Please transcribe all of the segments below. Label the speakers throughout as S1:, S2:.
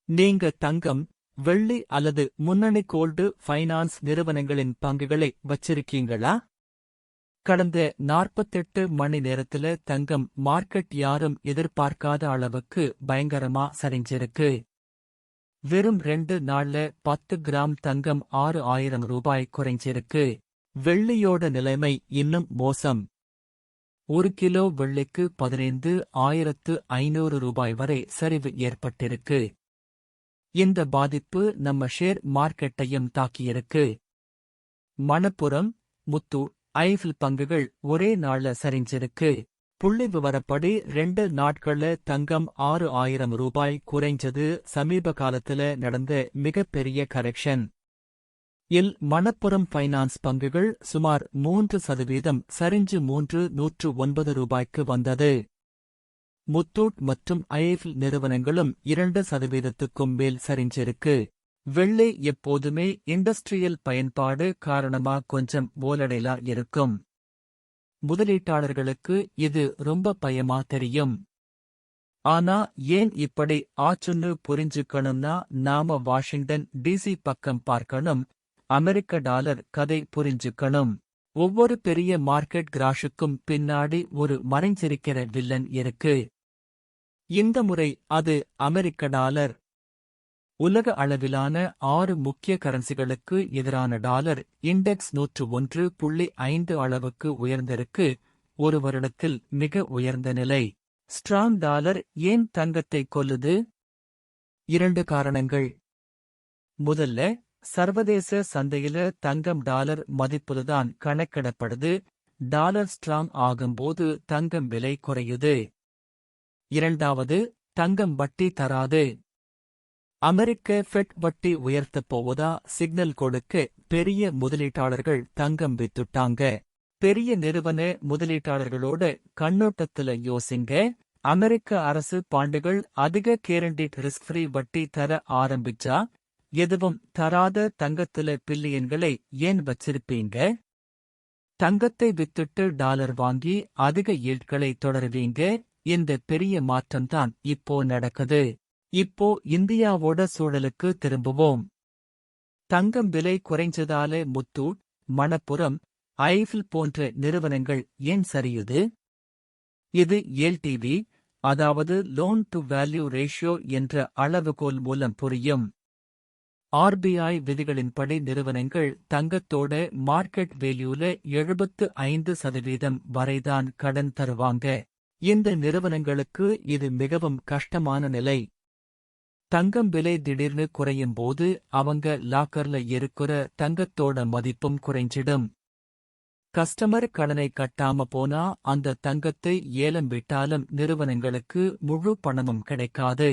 S1: நீங்க தங்கம், வெள்ளி அல்லது முன்னணி கோல்டு ஃபைனான்ஸ் நிறுவனங்களின் பங்குகளை வச்சிருக்கீங்களா? கடந்த 48 மணி நேரத்துல தங்கம் மார்க்கெட் யாரும் எதிர்பார்க்காத அளவுக்கு பயங்கரமா சரிஞ்சிருக்கு. வெறும் 2 நாள்ல 10 கிராம் தங்கம் ரூபாய் குறைஞ்சிருக்கு. வெள்ளியோட நிலைமை இன்னும் மோசம். 1 கிலோ வெள்ளிக்கு 15,500 ரூபாய் வரை சரிவு ஏற்பட்டிருக்கு. இந்த பாதிப்பு நம்ம ஷேர் மார்க்கெட்டையும் தாக்கியிருக்கு. மணப்புரம், முத்தூட், ஐஃபில் பங்குகள் ஒரே நாள்ல சரிஞ்சிருக்கு. புள்ளி விவரப்படி 2 நாட்கள்ல தங்கம் ரூபாய் குறைஞ்சது சமீப காலத்துல நடந்த மிகப்பெரிய கரெக்ஷன். மணப்புரம் ஃபைனான்ஸ் பங்குகள் சுமார் 3% சரிஞ்சு 109 ரூபாய்க்கு வந்தது. முத்தூட் மற்றும் ஐஃபில் நிறுவனங்களும் 2%க்கும் மேல் சரிஞ்சிருக்கு. வெள்ளி எப்போதுமே இண்டஸ்ட்ரியல் பயன்பாடு காரணமா கொஞ்சம் ஓலடைலா இருக்கும். முதலீட்டாளர்களுக்கு இது ரொம்ப பயமா தெரியும். ஆனா ஏன் இப்படி ஆச்சுன்னு புரிஞ்சுக்கணும்னா நாம வாஷிங்டன் டிசி பக்கம் பார்க்கணும். அமெரிக்க டாலர் கதை புரிஞ்சுக்கணும். ஒவ்வொரு பெரிய மார்க்கெட் கிராஷுக்கும் பின்னாடி ஒரு மறைஞ்சிருக்கிற வில்லன் இருக்கு. இந்த முறை அது அமெரிக்க டாலர். உலக அளவிலான 6 முக்கிய கரன்சிகளுக்கு எதிரான டாலர் இண்டெக்ஸ் 101.5 அளவுக்கு உயர்ந்திருக்கு. ஒரு வருடத்தில் மிக உயர்ந்த நிலை. ஸ்ட்ராங் டாலர் ஏன் தங்கத்தை கொல்லுது? 2 காரணங்கள். முதல்ல, சர்வதேச சந்தையில தங்கம் டாலர் மதிப்புலதான் கணக்கிடப்படுது. டாலர் ஸ்ட்ராங் ஆகும்போது தங்கம் விலை குறையுது. இரண்டாவது, தங்கம் வட்டி தராது. அமெரிக்க ஃபெட் வட்டி உயர்த்தப் போவதா சிக்னல் கொடுக்க பெரிய முதலீட்டாளர்கள் தங்கம் வித்துட்டாங்க. பெரிய நிறுவன முதலீட்டாளர்களோட கண்ணோட்டத்துல யோசிங்க. அமெரிக்க அரசு பாண்டுகள் அதிக கேரண்டிட் ரிஸ்க் ஃப்ரீ வட்டி தர ஆரம்பிச்சா எதுவும் தராத தங்கத்துல பில்லியன்களை ஏன் வச்சிருப்பீங்க? தங்கத்தை வித்துட்டு டாலர் வாங்கி அதிக ஈல்ட்களை தொடருவீங்க. இந்த பெரிய மாற்றம்தான் இப்போ நடக்குது. இப்போ இந்தியாவோட சூழலுக்கு திரும்புவோம். தங்கம் விலை குறைஞ்சதால முத்தூட், மணப்புரம், ஐஃபில் போன்ற நிறுவனங்கள் ஏன் சரியுது? இது எல்டிவி, அதாவது லோன் டு வேல்யூ ரேஷியோ என்ற அளவுகோல் மூலம் புரியும். ஆர்பிஐ விதிகளின்படி நிறுவனங்கள் தங்கத்தோட மார்க்கெட் வேல்யூல 75% வரைதான் கடன் தருவாங்க. இந்த நிறுவனங்களுக்கு இது மிகவும் கஷ்டமான நிலை. தங்கம் விலை திடீர்னு குறையும் போது அவங்க லாக்கர்ல இருக்கிற தங்கத்தோட மதிப்பும் குறைஞ்சிடும். கஸ்டமர் கடனை கட்டாம போனா அந்த தங்கத்தை ஏலம் விட்டாலும் நிறுவனங்களுக்கு முழு பணமும் கிடைக்காது.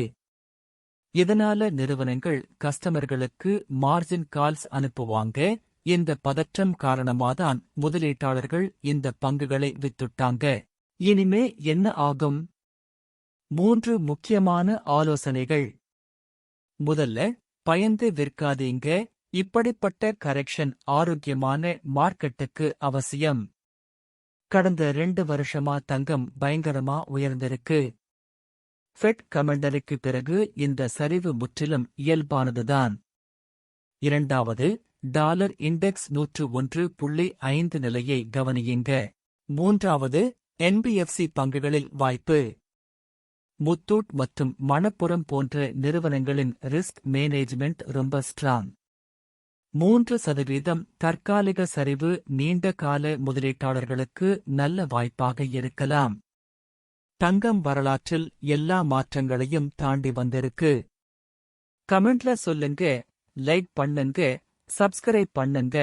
S1: இதனால நிறுவனங்கள் கஸ்டமர்களுக்கு மார்ஜின் கால்ஸ் அனுப்புவாங்க. இந்த பதற்றம் காரணமாதான் முதலீட்டாளர்கள் இந்த பங்குகளை வித்துட்டாங்க. இனிமே என்ன ஆகும்? 3 முக்கியமான ஆலோசனைகள். முதல்ல, பயந்து விற்காதீங்க. இப்படிப்பட்ட கரெக்ஷன் ஆரோக்கியமான மார்க்கெட்டுக்கு அவசியம். கடந்த 2 வருஷமா தங்கம் பயங்கரமா உயர்ந்திருக்கு. ஃபெட் கமெண்டரிக்கு பிறகு இந்த சரிவு முற்றிலும் இயல்பானதுதான். இரண்டாவது, டாலர் இண்டெக்ஸ் 101.5 நிலையை கவனியுங்க. மூன்றாவது, என்பிஎஃப்சி பங்குகளில் வாய்ப்பு. முத்தூட் மற்றும் மணப்புரம் போன்ற நிறுவனங்களின் ரிஸ்க் மேனேஜ்மெண்ட் ரொம்ப ஸ்ட்ராங். 3% தற்காலிக சரிவு நீண்ட கால முதலீட்டாளர்களுக்கு நல்ல வாய்ப்பாக இருக்கலாம். தங்கம் வரலாற்றில் எல்லா மாற்றங்களையும் தாண்டி வந்திருக்கு. கமெண்ட்ல சொல்லுங்க, லைக் பண்ணுங்க, சப்ஸ்கிரைப் பண்ணுங்க.